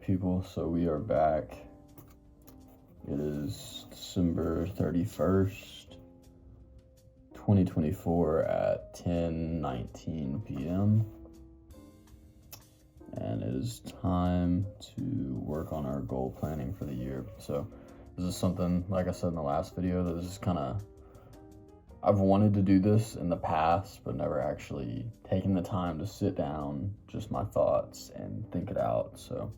people, so we are back. It is December 31st, 2024 at 10:19 p.m. And it is time to work on our goal planning for the year. So this is something, like I said in the last video, that this is I've wanted to do this in the past, but never actually taken the time to sit down, just my thoughts, and think it out. So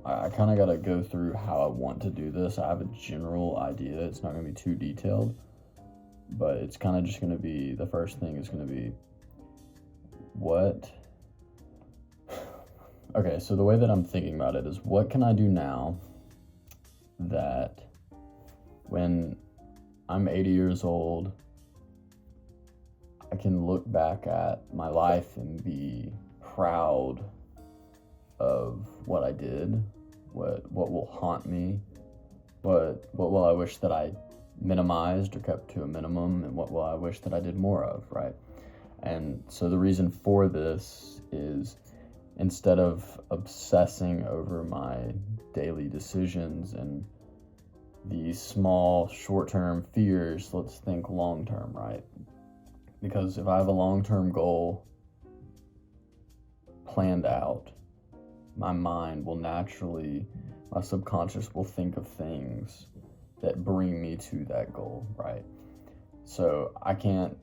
I kind of got to go through how I want to do this. I have a general idea. It's not going to be too detailed, but it's kind of just going to be, the first thing is going to be okay, so the way that I'm thinking about it is, what can I do now that when I'm 80 years old, I can look back at my life and be proud of what I did, what will haunt me, what will I wish that I minimized or kept to a minimum, and what will I wish that I did more of, right? And so the reason for this is, instead of obsessing over my daily decisions and these small short-term fears, let's think long-term, right? Because if I have a long-term goal planned out, my mind will naturally, my subconscious will think of things that bring me to that goal, right? So I can't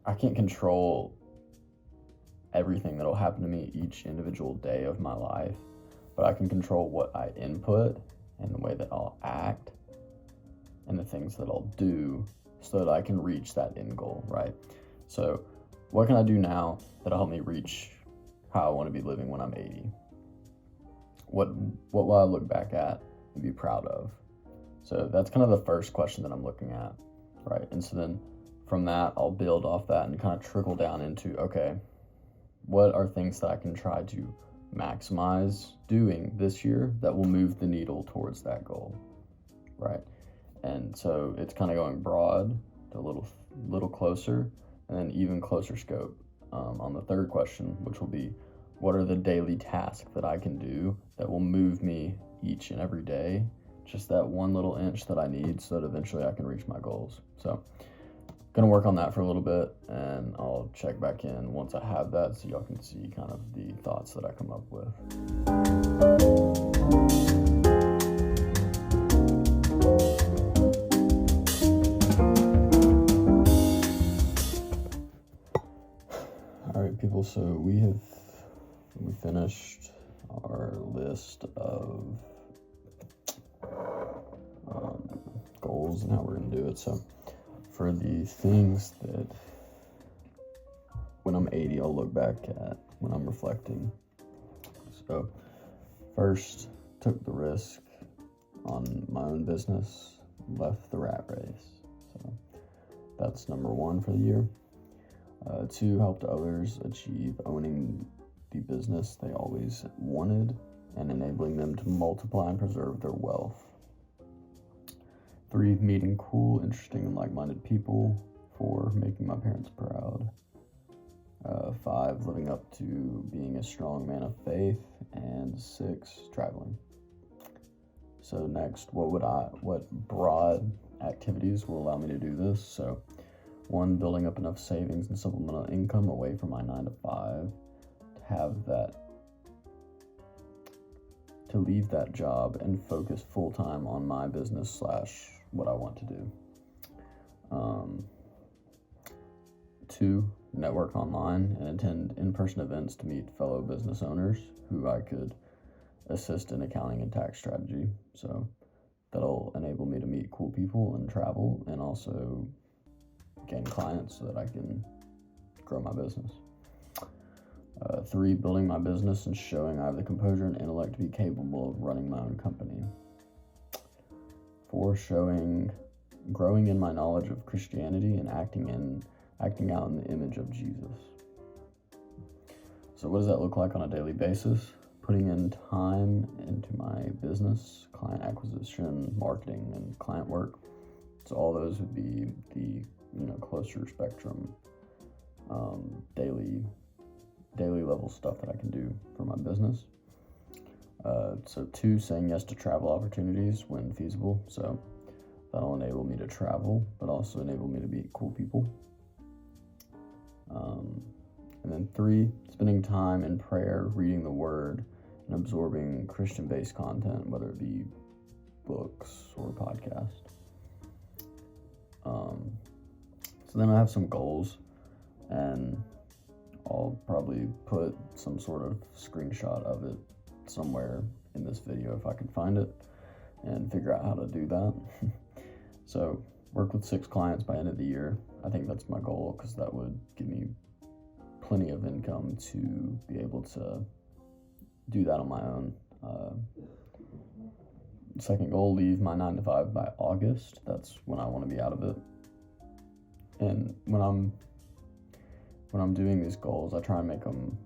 control everything that'll happen to me each individual day of my life, but I can control what I input and the way that I'll act and the things that I'll do so that I can reach that end goal, right? So what can I do now that'll help me reach how I want to be living when I'm 80? What will I look back at and be proud of? So that's kind of the first question that I'm looking at, right? And so then from that, I'll build off that and kind of trickle down into, okay, what are things that I can try to maximize doing this year that will move the needle towards that goal, right? And so it's kind of going broad to a little closer, and then even closer scope on the third question, which will be, what are the daily tasks that I can do that will move me each and every day, just that one little inch that I need so that eventually I can reach my goals. So gonna work on that for a little bit, and I'll check back in once I have that so y'all can see kind of the thoughts that I come up with. All right, people, so we finished our list of goals and how we're gonna do it. So for the things that when I'm 80, I'll look back at when I'm reflecting. So first, took the risk on my own business, left the rat race. So that's number one for the year. 2, helped others achieve owning the business they always wanted and enabling them to multiply and preserve their wealth. 3, meeting cool, interesting, and like-minded people. 4, making my parents proud. 5, living up to being a strong man of faith. And 6, traveling. So next, what broad activities will allow me to do this? So 1, building up enough savings and supplemental income away from my 9-to-5 to have that, to leave that job and focus full-time on my business / what I want to do. 2, network online and attend in-person events to meet fellow business owners who I could assist in accounting and tax strategy. So that'll enable me to meet cool people and travel, and also gain clients so that I can grow my business. 3, building my business and showing I have the composure and intellect to be capable of running my own company. 4, growing in my knowledge of Christianity and acting out in the image of Jesus. So what does that look like on a daily basis? Putting in time into my business, client acquisition, marketing, and client work. So all those would be the closer spectrum, daily level stuff that I can do for my business. So 2, saying yes to travel opportunities when feasible. So that'll enable me to travel, but also enable me to meet cool people. And then 3, spending time in prayer, reading the Word, and absorbing Christian-based content, whether it be books or podcast. So then I have some goals, and I'll probably put some sort of screenshot of it somewhere in this video if I can find it and figure out how to do that. So work with 6 clients by end of the year. I think that's my goal because that would give me plenty of income to be able to do that on my own. Second goal, leave my 9 to 5 by August. That's when I want to be out of it. And when I'm doing these goals, I try and make them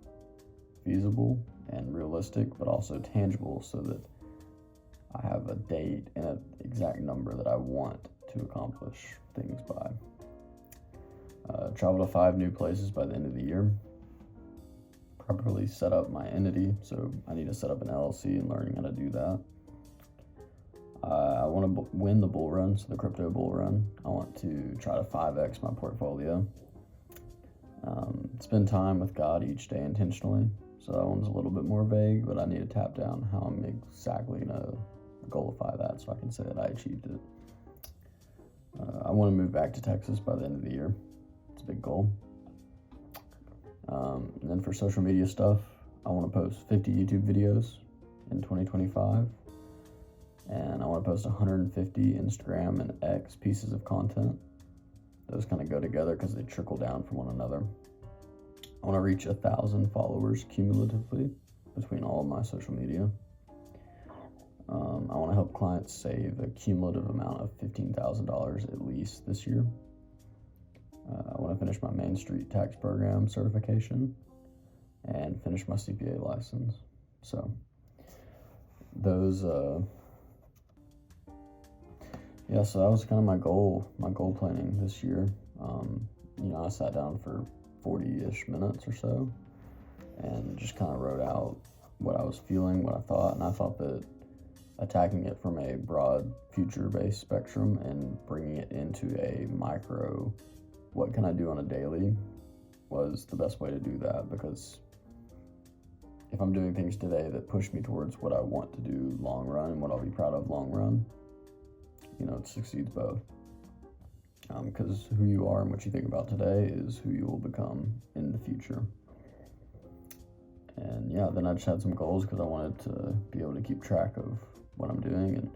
feasible and realistic, but also tangible so that I have a date and an exact number that I want to accomplish things by. Travel to 5 new places by the end of the year. Properly set up my entity, so I need to set up an LLC and learning how to do that. I want to win the bull run, so the crypto bull run. I want to try to 5x my portfolio. Spend time with God each day intentionally. So that one's a little bit more vague, but I need to tap down how I'm exactly going to goalify that so I can say that I achieved it. I want to move back to Texas by the end of the year. It's a big goal. And then for social media stuff, I want to post 50 YouTube videos in 2025. And I want to post 150 Instagram and X pieces of content. Those kind of go together because they trickle down from one another. I want to reach 1,000 followers cumulatively between all of my social media. I want to help clients save a cumulative amount of $15,000 at least this year. I want to finish my Main Street Tax Program certification and finish my CPA license. So those, so that was kind of my goal planning this year. I sat down for 40-ish minutes or so and just kind of wrote out what I was feeling, what I thought, and I thought that attacking it from a broad future-based spectrum and bringing it into a micro, what can I do on a daily, was the best way to do that, because if I'm doing things today that push me towards what I want to do long run and what I'll be proud of long run, it succeeds both. Because who you are and what you think about today is who you will become in the future. And then I just had some goals because I wanted to be able to keep track of what I'm doing, and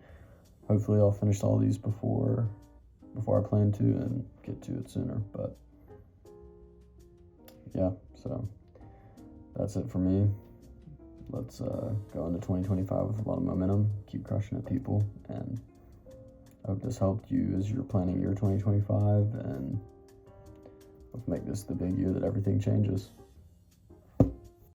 hopefully I'll finish all these before I plan to and get to it sooner. But so that's it for me. Let's go into 2025 with a lot of momentum, keep crushing it, people, and I hope this helped you as you're planning your 2025, and let's make this the big year that everything changes.